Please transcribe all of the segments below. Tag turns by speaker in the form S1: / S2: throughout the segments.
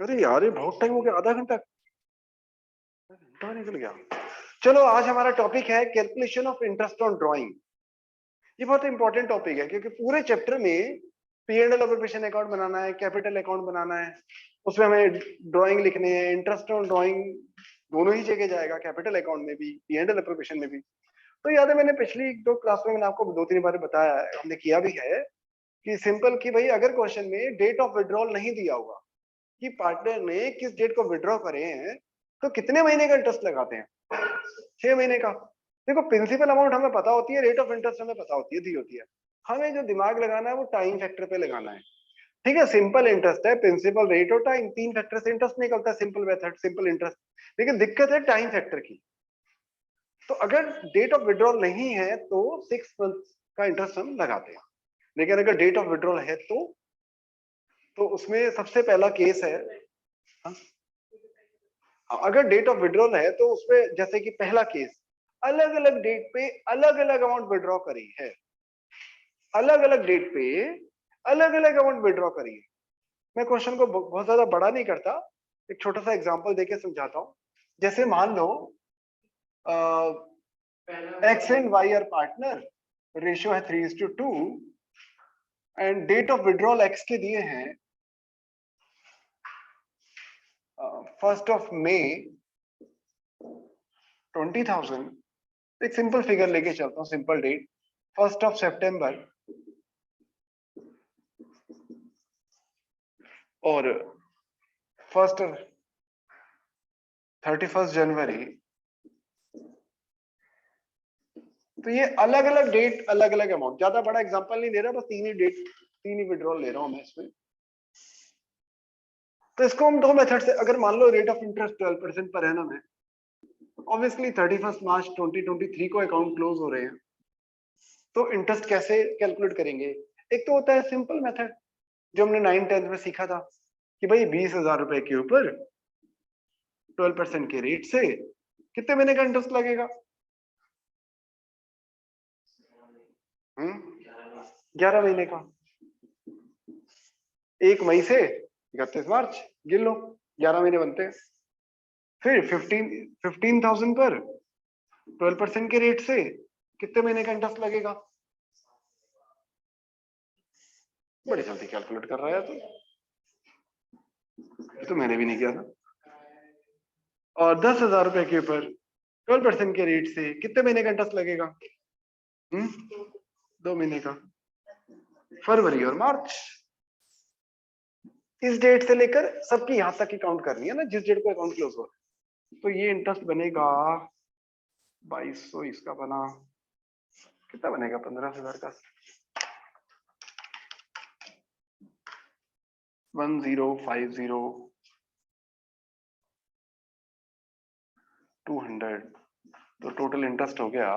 S1: अरे यार ये बहुत टाइम हो गया, आधा घंटा निकल गया। चलो आज हमारा टॉपिक है calculation of interest on drawing. ये बहुत इंपॉर्टेंट टॉपिक है क्योंकि पूरे चैप्टर में P and L operation account बनाना है, कैपिटल अकाउंट बनाना है, उसमें हमें ड्राइंग लिखनी है। इंटरेस्ट ऑन ड्राइंग दोनों ही जगह जाएगा, कैपिटल अकाउंट में भी, पी एंड एल ऑपरेशन में भी। तो याद है मैंने पिछली दो क्लास में मैंने आपको 2-3 बार बताया है, हमने किया भी है कि सिंपल कि भाई अगर क्वेश्चन में डेट ऑफ विड्रॉल नहीं दिया होगा कि पार्टनर ने किस डेट को विड्रॉ करे हैं तो कितने महीने का इंटरेस्ट लगाते हैं, 6 महीने का। देखो प्रिंसिपल अमाउंट हमें पता होती है, रेट ऑफ इंटरेस्ट हमें पता होती है, दी होती है। हमें जो दिमाग लगाना है वो टाइम फैक्टर पे लगाना है। ठीक है, सिंपल इंटरेस्ट है, प्रिंसिपल, रेट और टाइम, 3 फैक्टर से इंटरेस्ट निकलता है, सिंपल मेथड, सिंपल इंटरेस्ट। लेकिन दिक्कत है टाइम फैक्टर की। तो अगर डेट ऑफ विड्रॉल नहीं है तो 6 मंथ का इंटरेस्ट हम लगाते हैं। लेकिन अगर डेट ऑफ विड्रॉल है तो उसमें सबसे पहला केस है, हाँ? अगर डेट ऑफ विड्रॉल है तो उसमें जैसे कि पहला केस, अलग अलग डेट पे अलग अलग अमाउंट विड्रॉ करी है, अलग अलग डेट पे अलग अलग अमाउंट विड्रॉ करी है। मैं क्वेश्चन को बहुत ज्यादा बड़ा नहीं करता, एक छोटा सा एग्जांपल देके समझाता हूँ। जैसे मान लो X and Y are partner, ratio है 3:2 and date of withdrawal X के दिए हैं 1 मई 20,000। एक सिंपल फिगर लेके चलता हूँ, सिंपल डेट 1 सितंबर और 31 जनवरी। तो ये अलग अलग डेट अलग अलग अमाउंट, ज्यादा बड़ा एग्जांपल नहीं ले रहा, बस 3 ही डेट 3 ही विड्रॉल ले रहा हूं मैं इसमें। तो इसको हम दो मेथड से, अगर मान लो rate of interest 12% per annum है, ऑब्वियसली 31 मार्च 2023 को अकाउंट क्लोज हो रहे हैं, तो इंटरेस्ट कैसे कैलकुलेट करेंगे? एक तो होता है सिंपल मेथड जो हमने 9th-10th में सीखा था कि भाई 20,000 रुपए के ऊपर 12% के रेट से कितने महीने का इंटरेस्ट लगेगा? 11 महीने का। 1 मई से 31 मार्च गिन लो, 11 महीने बनते हैं। फिर 15,000 पर 12% के रेट से कितने महीने का इंटरेस्ट लगेगा? बड़ी जल्दी कैलकुलेट कर रहा है तो, ये तो मैंने भी नहीं किया था। और 10,000 रुपए के ऊपर 12% के रेट से कितने महीने का इंटरेस्ट लगेगा? 2 महीने का, फरवरी और मार्च। इस डेट से लेकर सबकी यहां तक की काउंट करनी है ना, जिस डेट को अकाउंट क्लोज हो। तो ये इंटरेस्ट बनेगा 2200, इसका बना कितना बनेगा? 15,000 का, 1050 200। तो टोटल इंटरेस्ट हो गया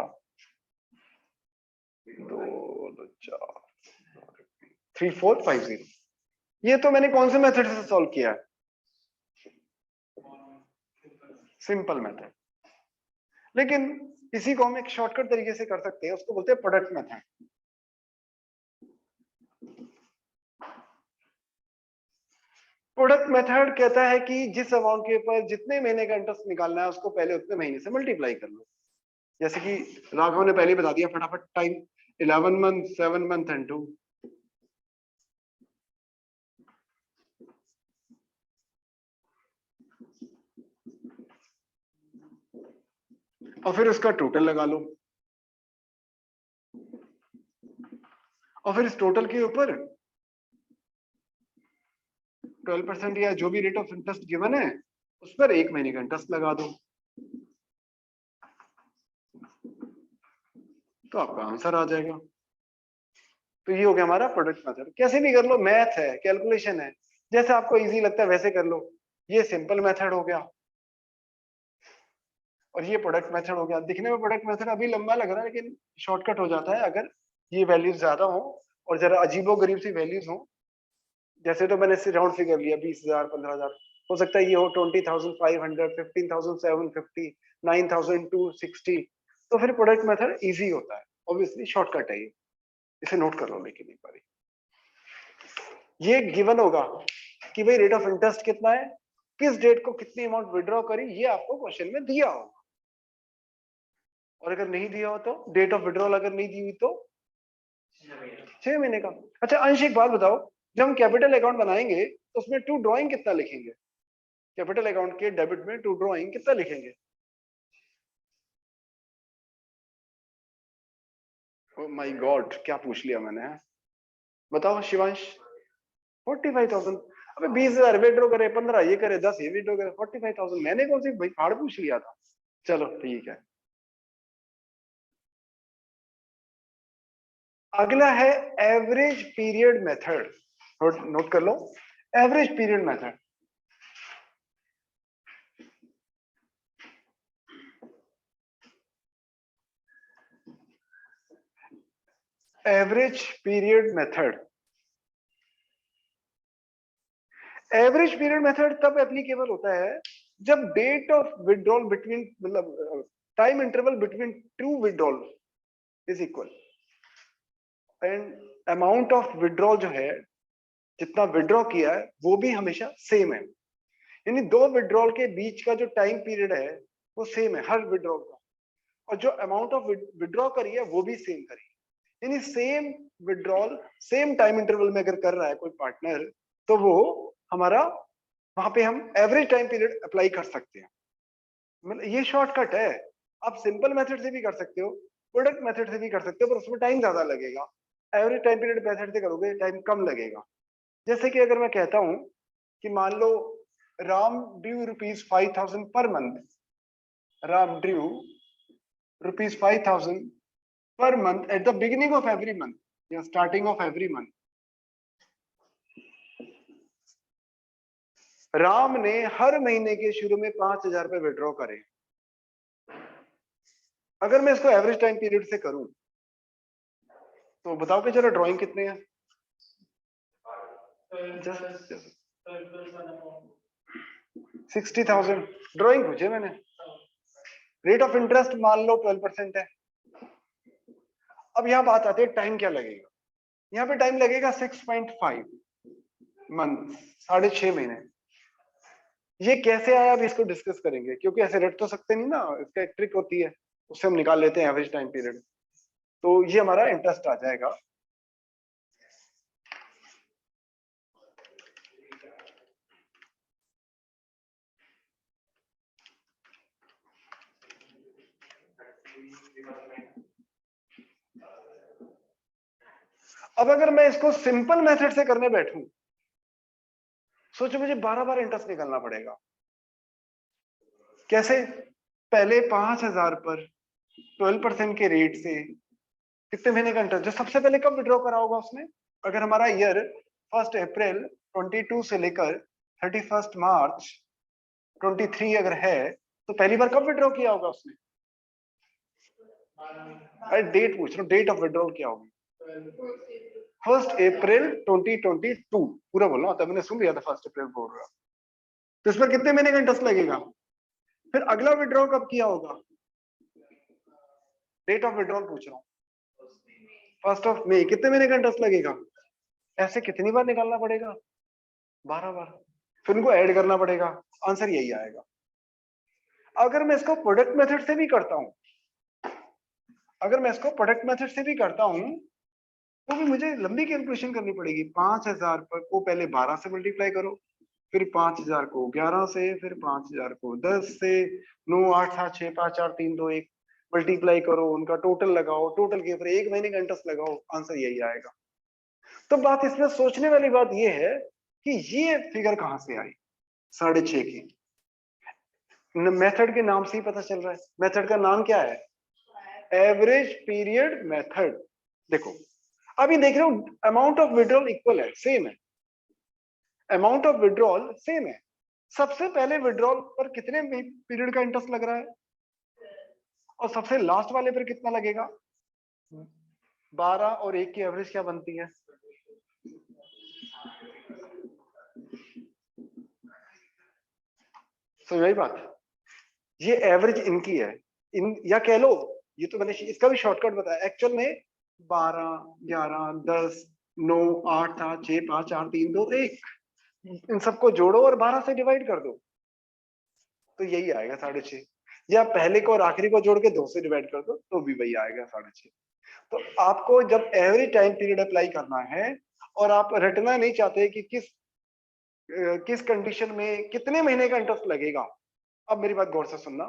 S1: 3450। ये तो मैंने कौन से मेथड से सॉल्व किया है? Simple method. लेकिन इसी को हम एक शॉर्टकट तरीके से कर सकते हैं, उसको बोलते हैं प्रोडक्ट मेथड। प्रोडक्ट मेथड कहता है कि जिस अमाउंट के ऊपर जितने महीने का इंटरेस्ट निकालना है उसको पहले उतने महीने से मल्टीप्लाई कर लो। जैसे कि राघव ने पहले बता दिया फटाफट, टाइम 11 मंथ, 7 मंथ एंड 2। और फिर उसका टोटल लगा लो, और फिर इस टोटल के ऊपर 12% या जो भी रेट ऑफ इंटरेस्ट गिवन है उस पर 1 महीने का इंटरेस्ट लगा दो, तो आपका आंसर आ जाएगा। तो ये हो गया हमारा प्रोडक्ट मेथड। कैसे भी कर लो, मैथ है, कैलकुलेशन है, जैसे आपको इजी लगता है वैसे कर लो। ये सिंपल मेथड हो गया और ये प्रोडक्ट मेथड हो गया। दिखने में प्रोडक्ट मेथड अभी लंबा लग रहा है लेकिन शॉर्टकट हो जाता है अगर ये वैल्यूज ज्यादा हो और जरा अजीबो गरीब सी वैल्यूज हो। जैसे तो मैंने राउंड फिगर लिया 20,000, 15,000, हो सकता है ये हो 20,500, 15,750, 9,260। तो फिर प्रोडक्ट मेथड इजी होता है, ऑब्वियसली शॉर्टकट है ये, इसे नोट कर लो। लेकिन एक बार ये गिवन होगा कि भाई रेट ऑफ इंटरेस्ट कितना है, किस डेट को कितनी अमाउंट विड्रॉ करी, ये आपको क्वेश्चन में दिया होगा। और अगर नहीं दिया हो तो डेट ऑफ विड्रॉल अगर नहीं दी हुई तो 6 महीने का। अच्छा अंश एक बात बताओ, जब हम कैपिटल अकाउंट बनाएंगे तो उसमें टू ड्रॉइंग कितना लिखेंगे? कैपिटल अकाउंट के डेबिट में टू ड्रॉइंग कितना लिखेंगे? ओह माय गॉड, क्या पूछ लिया मैंने, बताओ शिवांश। 45,000। अबे 20,000 विड्रॉ करे, 15 ये करे, 10 ये विड्रॉ करे, 45,000 मैंने कौन सी भाई फाड़ पूछ लिया था। चलो ठीक है। अगला है एवरेज पीरियड मेथड, नोट कर लो, average period method. Average period method, average period method तब एप्लीकेबल होता है जब डेट ऑफ विड्रॉल बिटवीन, मतलब time interval between two withdrawal is equal and amount of withdrawal जो है, जितना विड्रॉ किया है वो भी हमेशा सेम है। यानी दो विड्रॉल के बीच का जो टाइम पीरियड है वो सेम है हर विड्रॉल का, और जो अमाउंट ऑफ विड्रॉ करी है वो भी सेम करी। यानी same withdrawal same time interval में अगर कर रहा है कोई पार्टनर, तो वो हमारा वहां पे हम एवरेज टाइम पीरियड अप्लाई कर सकते हैं। मतलब ये शॉर्टकट है। आप सिंपल मेथड से भी कर सकते हो, प्रोडक्ट मेथड से भी कर सकते हो, पर उसमें टाइम ज्यादा लगेगा। एवरेज टाइम पीरियड मेथड से करोगे टाइम कम लगेगा। जैसे कि अगर मैं कहता हूं कि मान लो Ram due ₹5,000 per month, Ram due ₹5,000 per month at the beginning of every month या starting of every month। Ram ने हर महीने के शुरू में 5,000 रुपए विड्रॉ करे। अगर मैं इसको एवरेज टाइम पीरियड से करूं तो बताओ कि जरा ड्राइंग कितने हैं? 60,000 ड्राइंग पूछे मैंने। रेट ऑफ इंटरेस्ट मान लो 12% है। अब यहां बात आती है टाइम क्या लगेगा। यहाँ पे टाइम लगेगा 6.5 मंथ, 6.5 महीने। ये कैसे आया, अब इसको डिस्कस करेंगे, क्योंकि ऐसे रट तो सकते नहीं ना, इसका एक ट्रिक होती है, उससे हम निकाल लेते हैं एवरेज टाइम पीरियड। तो ये हमारा इंटरेस्ट आ जाएगा। अब अगर मैं इसको सिंपल मेथड से करने बैठूं, सोचो मुझे 12 बार इंटरेस्ट निकालना पड़ेगा। कैसे? पहले 5,000 पर 12% के रेट से कितने महीने का इंटरेस्ट, जो सबसे पहले कब विड्रॉ करा होगा उसने। अगर हमारा ईयर 1 अप्रैल 22 से लेकर 31 मार्च 23 अगर है, तो पहली बार कब विड्रॉ किया होगा उसने? अरे डेट पूछ रहा हूँ, डेट ऑफ विड्रॉल क्या होगी? 1 अप्रैल 2022 पूरा बोल रहा हूँ, तब मैंने सुन लिया था 1 अप्रैल बोल रहा। तो इस पर कितने महीने का इंटरेस्ट लगेगा? फिर अगला विड्रॉ कब किया होगा? डेट ऑफ विड्रॉल पूछ रहा हूँ, 1 मई, कितने महीने का इंटरेस्ट लगेगा? ऐसे कितनी बार निकालना पड़ेगा? 12 बार। फिर उनको ऐड करना पड़ेगा, आंसर यही आएगा। अगर मैं इसको प्रोडक्ट मेथड से भी करता हूं, अगर मैं इसको प्रोडक्ट मेथड से भी करता हूं, तो भी मुझे लंबी कैलकुलेशन करनी पड़ेगी। 5,000 पर को पहले 12 से मल्टीप्लाई करो, फिर 5,000 को 11 से, फिर 5,000 को 10 से, 9 8 7 6 5 4 3 2 1 मल्टीप्लाई करो, उनका टोटल लगाओ, टोटल के ऊपर एक महीने का इंटरेस्ट लगाओ, आंसर यही आएगा। तो बात इसमें सोचने वाली बात यह है कि ये फिगर कहां से आई 6.5 की। मेथड के नाम से ही पता चल रहा है, मेथड का नाम क्या है? Average period method. देखो अभी देख रहे हो, अमाउंट ऑफ विड्रॉल इक्वल है, सेम है, अमाउंट ऑफ विड्रॉल सेम है। सबसे पहले विड्रॉल पर कितने पीरियड का इंटरेस्ट लग रहा है, और सबसे लास्ट वाले पर कितना लगेगा? 12 और 1 की एवरेज क्या बनती है? तो यही बात, ये एवरेज इनकी है, इन या कह लो, ये तो मैंने इसका भी शॉर्टकट बताया एक्चुअल में। 12 11 10 9 8 7 6 5 4 3 2 1, इन सबको जोड़ो और 12 से डिवाइड कर दो, तो यही आएगा 6.5। या पहले को और आखिरी को जोड़ के 2 से डिवाइड कर दो तो भी वही आएगा 6.5। तो आपको जब एवरेज टाइम पीरियड अप्लाई करना है और आप रटना नहीं चाहते कि किस कंडीशन में कितने महीने का इंटरेस्ट लगेगा, अब मेरी बात गौर से सुनना,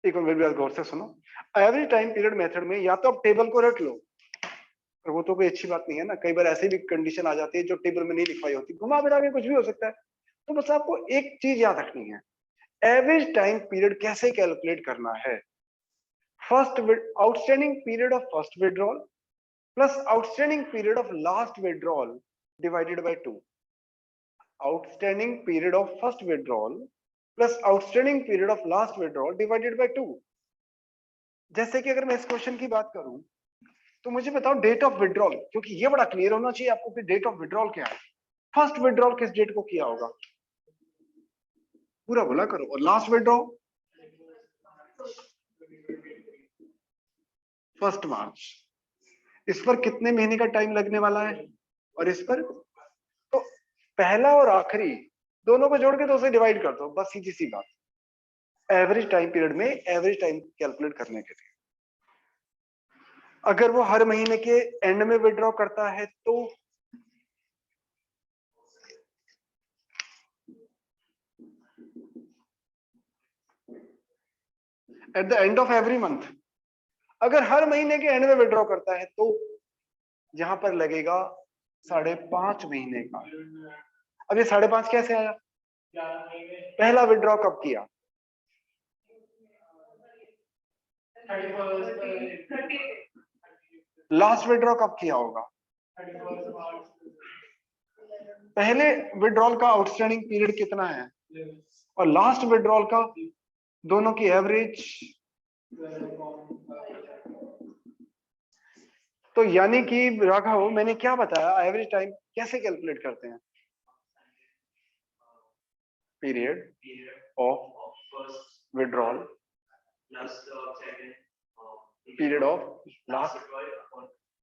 S1: एक और मेरी बात गौर से सुनो। एवरेज टाइम पीरियड मेथड में या तो आप टेबल को रट लो, और वो तो कोई अच्छी बात नहीं है ना, कई बार ऐसी भी कंडीशन आ जाती है जो टेबल में नहीं लिखवाई होती, घुमा फिरा के कुछ भी हो सकता है। तो बस आपको एक चीज याद रखनी है, एवरेज टाइम पीरियड कैसे कैलकुलेट करना है। First outstanding period of first withdrawal plus outstanding period of last withdrawal divided by 2। Outstanding period of first withdrawal plus outstanding period of last withdrawal divided by 2। जैसे कि अगर मैं इस question की बात करूं तो मुझे बताओ डेट ऑफ विड्रॉल, क्योंकि ये बड़ा क्लियर होना चाहिए आपको कि डेट ऑफ विड्रॉल क्या है। फर्स्ट विड्रॉल किस डेट को किया होगा, पूरा बोला करो। और लास्ट विड्रॉल 1 मार्च। इस पर कितने महीने का टाइम लगने वाला है, और इस पर, तो पहला और आखिरी दोनों को जोड़ के 2 से डिवाइड कर दो, बस सीधी सी बात। एवरेज टाइम पीरियड में एवरेज टाइम कैलकुलेट करने के लिए अगर वो हर महीने के एंड में विड्रॉ करता है तो at the end of every month, अगर हर महीने के एंड में विड्रॉ करता है तो यहां पर लगेगा 5.5 महीने का। अब ये 5.5 कैसे आया, पहला विड्रॉ कब किया, लास्ट विड्रॉ कब किया होगा, पहले विड्रॉल का आउटस्टैंडिंग पीरियड कितना है और लास्ट विड्रॉल का, दोनों की एवरेज। तो यानी कि राघव मैंने क्या बताया, एवरेज टाइम कैसे कैलकुलेट करते हैं, period of withdrawal period of last,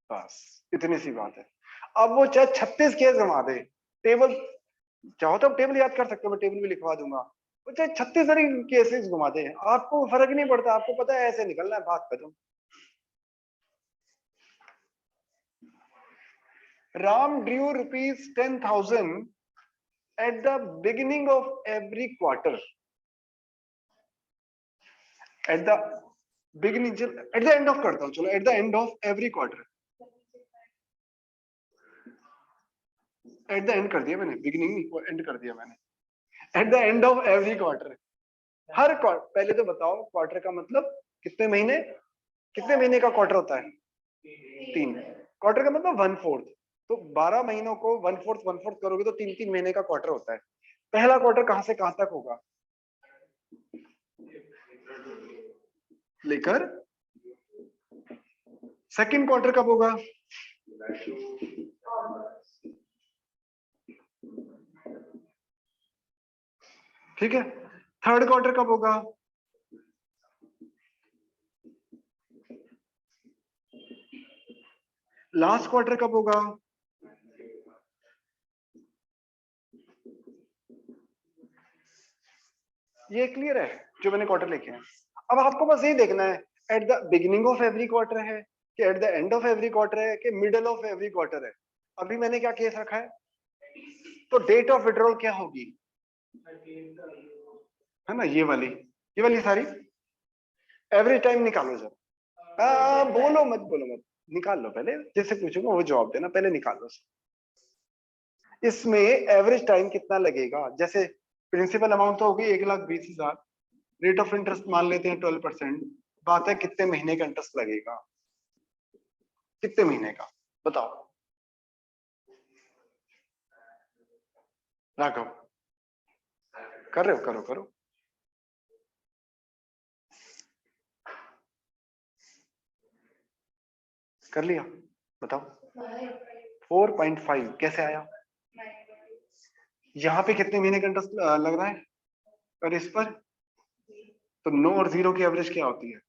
S1: बस इतनी सी बात है। अब वो चाहे 36 केस जमा दे, टेबल चाहो तो टेबल याद कर सकते हो, मैं टेबल भी लिखवा दूंगा, वो चाहे 36 सारी केसेस घुमा दे, आपको फर्क नहीं पड़ता, आपको पता है ऐसे निकलना है, बात खत्म। Ram drew rupees 10,000 at the beginning of every quarter. At the beginning, at the end of करता हूँ, चलो at the end of every quarter. At the end कर दिया मैंने, beginning नहीं, end कर दिया मैंने. At the end of every quarter. Her quarter, पहले तो बताओ क्वार्टर का मतलब कितने महीने, कितने महीने का क्वार्टर होता है, 3। क्वार्टर का मतलब 1/4, तो 12 महीनों को 1/4 करोगे तो 3 महीने का क्वार्टर होता है। पहला क्वार्टर कहां से कहां तक होगा, लेकर सेकंड क्वार्टर कब होगा, ठीक है, थर्ड क्वार्टर कब होगा, लास्ट क्वार्टर कब होगा, ये क्लियर है जो मैंने क्वार्टर लिखे हैं। अब आपको बस यही देखना है at the beginning of every quarter है कि at the end of every quarter है कि मिडल ऑफ एवरी क्वार्टर है। अभी मैंने क्या केस रखा है, तो डेट ऑफ विड्रॉल क्या होगी, है ना, ये वाली सारी। एवरेज टाइम निकालो जब, बोलो मत, निकाल लो पहले, जैसे पूछूंगा वो जवाब देना, पहले निकाल लो। इसमें एवरेज टाइम कितना लगेगा, जैसे प्रिंसिपल अमाउंट तो होगी 1,20,000, रेट ऑफ इंटरेस्ट मान लेते हैं 12%, बात है कितने महीने का इंटरेस्ट लगेगा, कितने महीने का बताओ राघव, कर रहे हो, करो कर लिया, बताओ 4.5 कैसे आया, यहाँ पे कितने महीने का इंटरेस्ट लग रहा है, और इस पर तो 9 और 0 की एवरेज क्या होती है,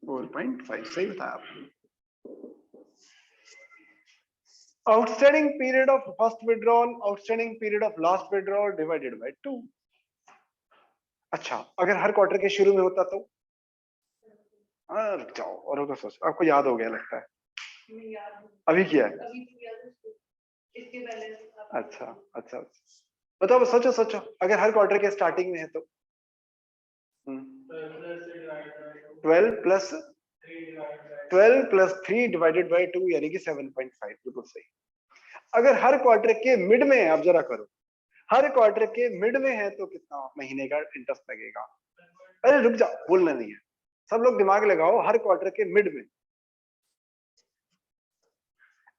S1: 4.5, सही बताया आपने। Outstanding period of first withdrawal, outstanding period of last withdrawal divided by 2। अच्छा, अगर हर क्वार्टर के शुरू में होता तो? रुक जाओ और होगा, सोच, आपको याद हो गया लगता है। अभी किया है? अच्छा अच्छा, बताओ, सोचो सोचो, अगर हर क्वार्टर के स्टार्टिंग में है तो? 12 प्लस 3 डिवाइडेड बाय 2 यानी कि 7.5, बिल्कुल सही। अगर हर क्वार्टर के मिड में है, आप जरा करो, हर क्वार्टर के मिड में है तो कितना महीने का इंटरेस्ट लगेगा? अरे रुक जाओ, बोलना नहीं है, सब लोग दिमाग लगाओ, हर क्वार्टर के मिड में,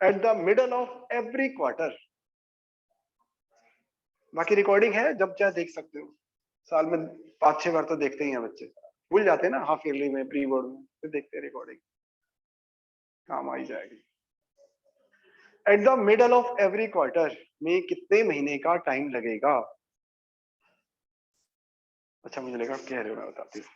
S1: at the middle of every quarter. बाकी रिकॉर्डिंग है, जब चाहे देख सकते हो, साल में 5-6 बार तो देखते ही हैं बच्चे, भूल जाते हैं ना, हाफ ईयरली में, प्री बोर्ड में, फिर देखते हैं रिकॉर्डिंग, काम आई जाएगी। At the middle of every quarter में कितने महीने का टाइम लगेगा? अच्छा, मुझे लगा कह रहे हो, मैं बताती हूँ।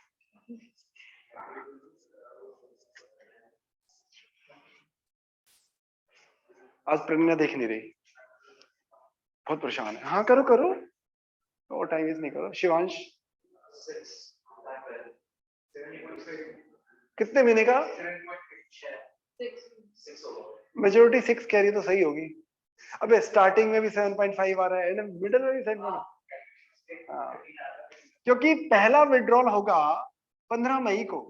S1: आज प्रेरणा देख नहीं रही, बहुत परेशान है। हाँ करो करो, और टाइम वेस्ट नहीं करो। शिवांश, कितने महीने का? मेजोरिटी 6 कह रही तो सही होगी। अबे स्टार्टिंग में भी 7.5 आ रहा है, मिडल में भी 7.5। हाँ, क्योंकि पहला विड्रॉल होगा 15 मई को,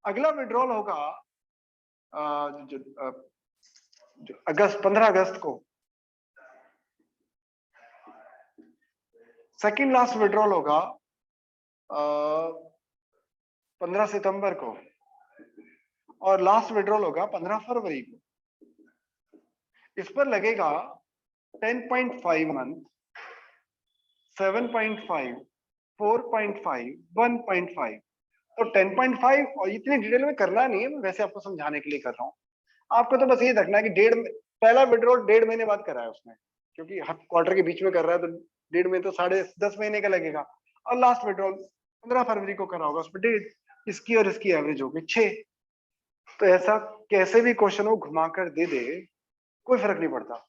S1: अगला विड्रॉल होगा अगस्त, 15 अगस्त को, सेकंड लास्ट विड्रॉल होगा 15 सितंबर को, और लास्ट विड्रॉल होगा 15 फरवरी को। इस पर लगेगा 10.5 मंथ, 7.5, 4.5, 1.5। तो 10.5, और इतनी डिटेल में करना नहीं है, मैं वैसे आपको समझाने के लिए कर रहा हूँ। आपको तो बस ये रखना है कि पहला विड्रॉल 1.5 महीने बाद करा है उसने, क्योंकि हर क्वार्टर के बीच में कर रहा है, तो 1.5 महीने तो 10.5 महीने का लगेगा। और लास्ट विड्रॉल 15 फरवरी को करा होगा, उस पर 1.5, इसकी और इसकी एवरेज होगी 6। तो ऐसा कैसे भी क्वेश्चन वो घुमाकर दे दे, कोई फर्क नहीं पड़ता।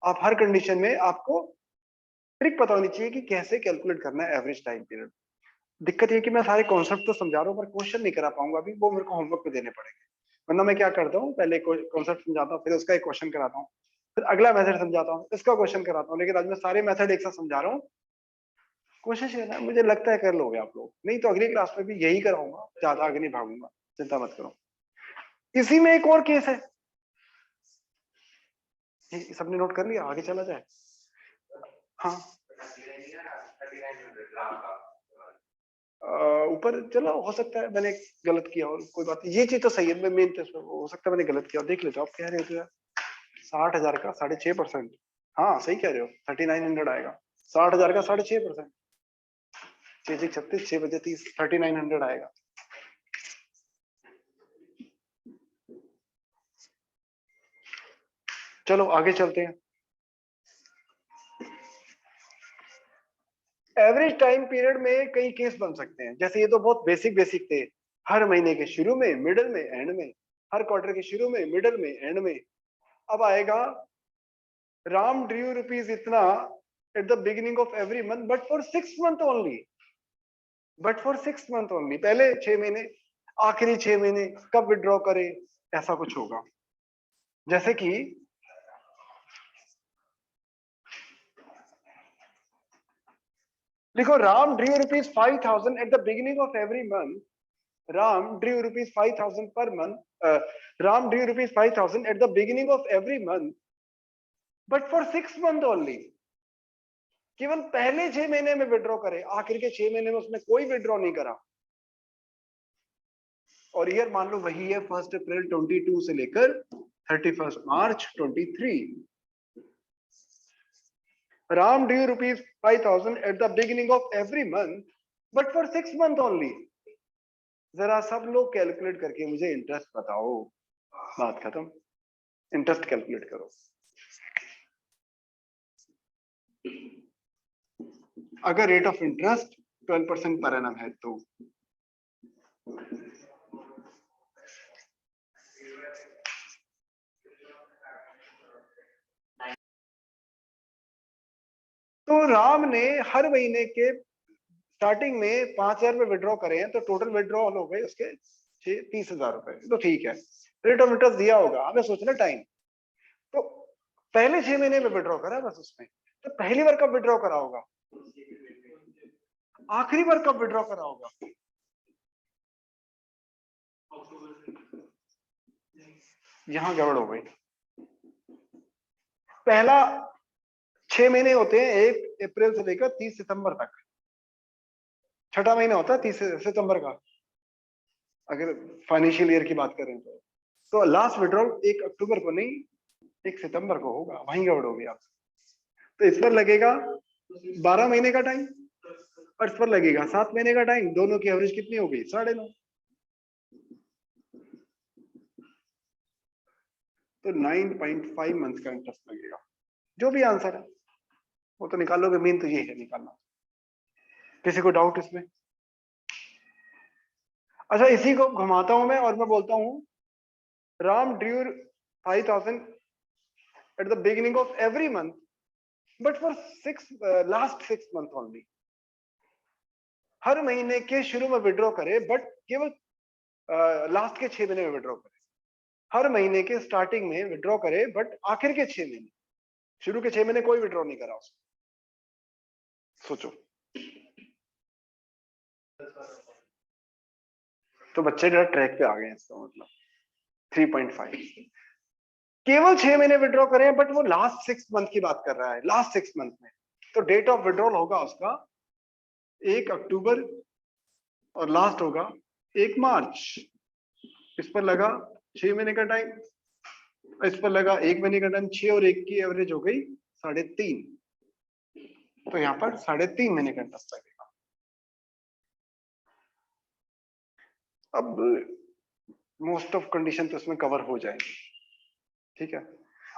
S1: आप हर कंडीशन में, आपको ट्रिक पता होनी चाहिए कि कैसे कैलकुलेट करना है एवरेज टाइम पीरियड। दिक्कत ये कि मैं सारे कॉन्सेप्ट तो समझा रहा हूँ, पर क्वेश्चन नहीं करा पाऊंगा अभी, वो मेरे को होमवर्क पे देने पड़ेंगे। वरना मैं क्या करता हूँ, पहले कॉन्सेप्ट समझाता हूँ, फिर उसका एक क्वेश्चन कराता हूँ, फिर अगला मेथड समझाता हूँ, इसका क्वेश्चन कराता हूँ। लेकिन आज मैं सारे मेथड एक साथ समझा रहा हूँ। कोशिश है ना, मुझे लगता है कर लोगे आप लोग, नहीं तो अगली क्लास में भी यही कराऊंगा, ज्यादा आगे नहीं भागूंगा, चिंता मत करो। इसी में एक और केस है, सबने नोट कर लिया, आगे चला जाए। हाँ, ऊपर चलो, हो सकता है मैंने गलत किया, और कोई बात नहीं, ये चीज तो सही है, मैं मेन हो सकता है मैंने गलत किया, देख लेते हो। आप कह रहे हो तो यार 60,000 का 6.5%, हाँ सही कह रहे हो, 3900 आएगा। 60,000 का 6.5%, 6-6-36, 6 बजे 30, 3900 आएगा। चलो आगे चलते हैं। एवरेज टाइम पीरियड में कई केस बन सकते हैं, जैसे ये तो बहुत बेसिक बेसिक थे, हर महीने के शुरू में, मिडल में, एंड में, हर क्वार्टर के शुरू में, मिडल में, एंड में। अब आएगा राम ड्यू रुपीज इतना at the beginning of every month but for 6 month only, but for 6 month only. पहले 6 महीने, आखिरी 6 महीने कब विड्रॉ करे, ऐसा कुछ होगा। जैसे कि लिखो, Ram due rupees 5,000 at the beginning of every month, Ram drew rupees 5,000 per month. Ram drew rupees 5,000 at the beginning of every month, but for 6 months only. केवल पहले 6 महीने में विड्रॉ करे, आखिर के 6 महीने में उसने कोई विड्रॉ नहीं करा। और ईयर मान लो वही है 1 अप्रैल 22 से लेकर 31 मार्च 23। Ram drew rupees 5,000 at the beginning of every month, but for 6 months only. जरा सब लोग कैलकुलेट करके मुझे इंटरेस्ट बताओ, बात खत्म। इंटरेस्ट कैलकुलेट करो। अगर rate of interest 12% per annum है तो तो राम ने हर महीने के स्टार्टिंग में 5,000 रुपए विड्रॉ करे हैं, तो टोटल विड्रॉल हो गए उसके 30,000 रुपए। तो ठीक है, रेट ऑफ इंटरेस्ट दिया होगा, हमें सोचना टाइम। तो पहले 6 महीने में विड्रॉ करा बस उसमें, तो पहली बार कब विड्रॉ करा होगा, आखिरी बार कब विड्रॉ करा होगा, यहां गड़बड़ हो गई। पहला 6 महीने होते हैं 1 अप्रैल से लेकर 30 सितंबर तक, छठा महीना होता है 30 सितंबर का, अगर फाइनेंशियल ईयर की बात करें तो लास्ट विड्रॉल 1 अक्टूबर को नहीं 1 सितंबर को होगा, वहीं गड़बड़ होगी आप। तो इस पर लगेगा 12 महीने का टाइम और इस पर लगेगा 7 महीने का टाइम, दोनों की एवरेज कितनी होगी, 9.5। तो 9.5 मंथ का इंटरेस्ट लगेगा। जो भी आंसर है वो तो निकालोगे, मेन तो ये है निकालना। किसी को डाउट इसमें? अच्छा, इसी को घुमाता हूं मैं और मैं बोलता हूं Ram due 5,000 at the beginning of every month but for last 6 month only। हर महीने के शुरू में विड्रॉ करे बट केवल लास्ट के 6 महीने में विड्रॉ करे। हर महीने के स्टार्टिंग में विड्रॉ करे बट आखिर के 6 महीने, शुरू के 6 महीने कोई विड्रॉ नहीं करा उसने। सोचो। तो बच्चे जो ट्रैक पे आ गए हैं, इसका मतलब 3.5 केवल 6 महीने विड्रॉ करें बट वो लास्ट 6 मंथ की बात कर रहा है, लास्ट 6 मंथ में। तो डेट ऑफ विड्रॉल होगा उसका 1 अक्टूबर और लास्ट होगा 1 मार्च। इस पर लगा 6 महीने का टाइम, इस पर लगा 1 महीने का टाइम, 6 और 1 की एवरेज हो गई 3.5। तो यहाँ पर 3.5 महीने का इंटरेस्ट लगेगा। अब मोस्ट ऑफ कंडीशन तो इसमें कवर हो जाएगी, ठीक है।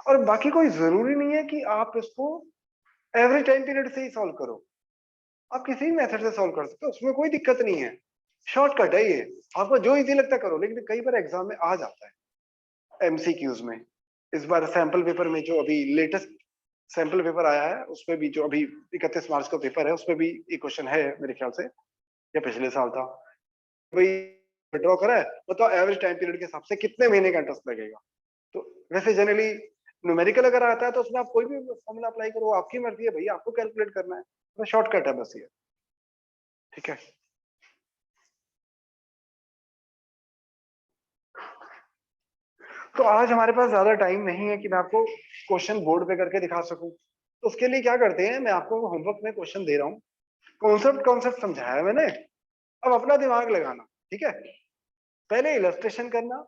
S1: और बाकी कोई जरूरी नहीं है कि आप इसको एवरेज टाइम पीरियड से ही सॉल्व करो, आप किसी भी मेथड से सॉल्व कर सकते हो, उसमें कोई दिक्कत नहीं है। शॉर्टकट है ये, आपको जो इजी लगता है करो। लेकिन कई बार एग्जाम में आ जाता है एमसीक्यूज में। इस बार सैंपल पेपर में जो अभी लेटेस्ट सैंपल पेपर आया है उसमें भी, जो अभी 31 मार्च का पेपर है उसमें भी एक क्वेश्चन है मेरे ख्याल से, या पिछले साल था भाई, विड्रॉ करा है बताओ एवरेज टाइम पीरियड के हिसाब से कितने महीने का इंटरेस्ट लगेगा। तो वैसे जनरली न्यूमेरिकल अगर आता है तो उसमें आप कोई भी फॉर्मूला अप्लाई करो, आपकी मर्जी है भाई, आपको कैलकुलेट करना है, तो शॉर्टकट है बस ये, ठीक है। तो आज हमारे पास ज्यादा टाइम नहीं है कि मैं आपको क्वेश्चन बोर्ड पे करके दिखा सकूं। तो उसके लिए क्या करते हैं, मैं आपको होमवर्क में क्वेश्चन दे रहा हूँ, कॉन्सेप्ट कॉन्सेप्ट समझाया है मैंने, अब अपना दिमाग लगाना, ठीक है। पहले इलस्ट्रेशन करना,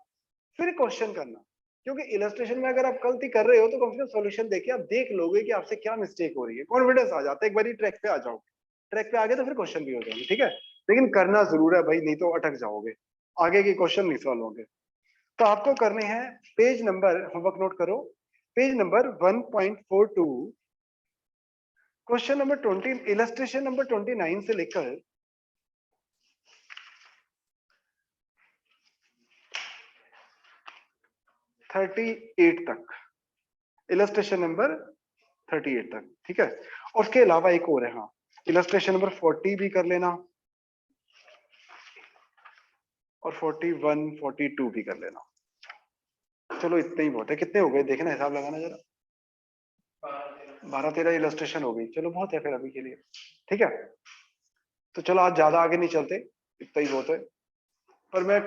S1: फिर क्वेश्चन करना, क्योंकि इलस्ट्रेशन में अगर आप गलती कर रहे हो तो कम से कम सॉल्यूशन देके आप देख लोगे कि आपसे क्या मिस्टेक हो रही है, कॉन्फिडेंस आ जाता है, एक बार ट्रैक पे आ जाओगे, ट्रैक पे आ गए तो फिर क्वेश्चन भी हो जाएंगे, ठीक है। लेकिन करना जरूर है भाई, नहीं तो अटक जाओगे, आगे के क्वेश्चन नहीं सॉल्व होंगे। तो आपको करने हैं पेज नंबर, होमवर्क नोट करो, page number 1.42, question number 20, illustration number 29 से लेकर 38 तक, इलस्ट्रेशन नंबर 38 तक, ठीक है। और उसके अलावा एक और है, हाँ, इलस्ट्रेशन नंबर 40 भी कर लेना और 41, 42 भी कर लेना। चलो इतने ही बहुत है, कितने हो गए देखना, हिसाब लगाना जरा, 12-13 इलस्ट्रेशन हो गई, चलो बहुत है फिर अभी के लिए, ठीक है। तो चलो आज ज्यादा आगे नहीं चलते, इतना ही बहुत है। पर मैं